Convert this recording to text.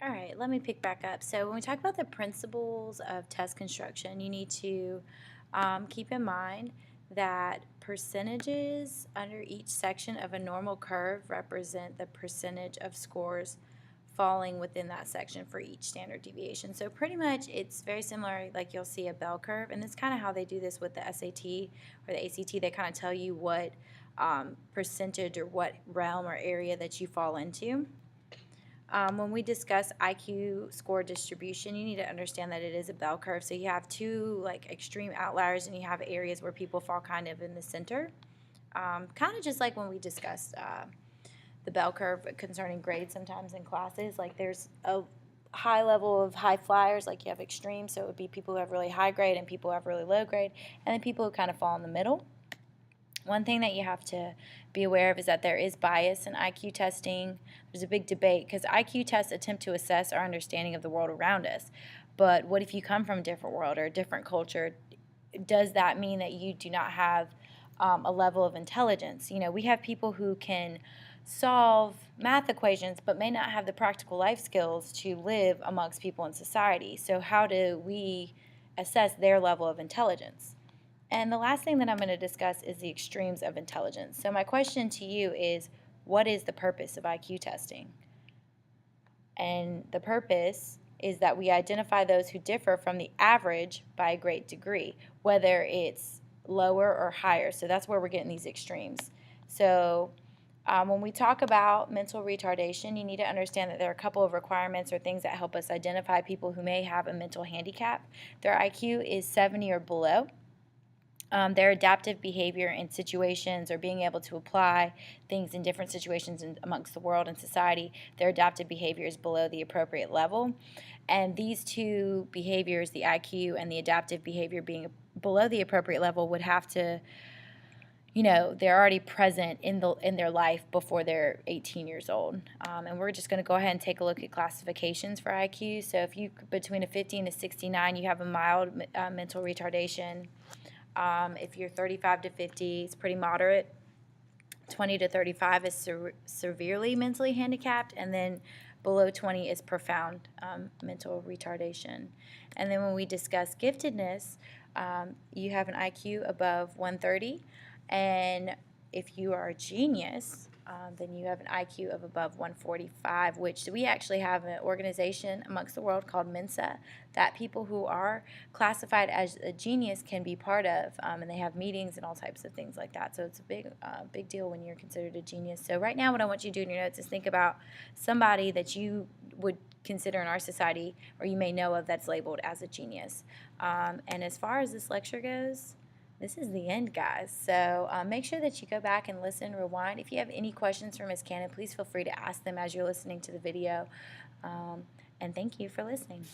All right, let me pick back up. So when we talk about the principles of test construction, you need to keep in mind that percentages under each section of a normal curve represent the percentage of scores falling within that section for each standard deviation. So pretty much it's very similar, like you'll see a bell curve, and that's kind of how they do this with the SAT or the ACT. They kind of tell you what percentage or what realm or area that you fall into. When we discuss IQ score distribution, you need to understand that it is a bell curve. So you have two like extreme outliers, and you have areas where people fall kind of in the center. Kind of just like when we discussed the bell curve concerning grades sometimes in classes. Like there's a high level of high flyers, like you have extremes. So it would be people who have really high grade and people who have really low grade, and then people who kind of fall in the middle. One thing that you have to be aware of is that there is bias in IQ testing. There's a big debate because IQ tests attempt to assess our understanding of the world around us. But what if you come from a different world or a different culture? Does that mean that you do not have a level of intelligence? You know, we have people who can solve math equations but may not have the practical life skills to live amongst people in society. So how do we assess their level of intelligence? And the last thing that I'm going to discuss is the extremes of intelligence. So my question to you is, what is the purpose of IQ testing? And the purpose is that we identify those who differ from the average by a great degree, whether it's lower or higher. So that's where we're getting these extremes. So when we talk about mental retardation, you need to understand that there are a couple of requirements or things that help us identify people who may have a mental handicap. Their IQ is 70 or below. Their adaptive behavior in situations or being able to apply things in different situations amongst the world and society, their adaptive behavior is below the appropriate level. And these two behaviors, the IQ and the adaptive behavior being below the appropriate level, would have to, you know, they're already present in their life before they're 18 years old. And we're just going to go ahead and take a look at classifications for IQ. So if you, between a 50 and a 69, you have a mild mental retardation. If you're 35 to 50, it's pretty moderate. 20 to 35 is severely mentally handicapped, and then below 20 is profound mental retardation. And then when we discuss giftedness, you have an IQ above 130, and if you are a genius, then you have an IQ of above 145, which we actually have an organization amongst the world called Mensa that people who are classified as a genius can be part of, and they have meetings and all types of things like that. So it's a big deal when you're considered a genius. So right now what I want you to do in your notes is think about somebody that you would consider in our society or you may know of that's labeled as a genius. And as far as this lecture goes, this is the end, guys. So make sure that you go back and listen, rewind. If you have any questions for Ms. Cannon, please feel free to ask them as you're listening to the video. And thank you for listening.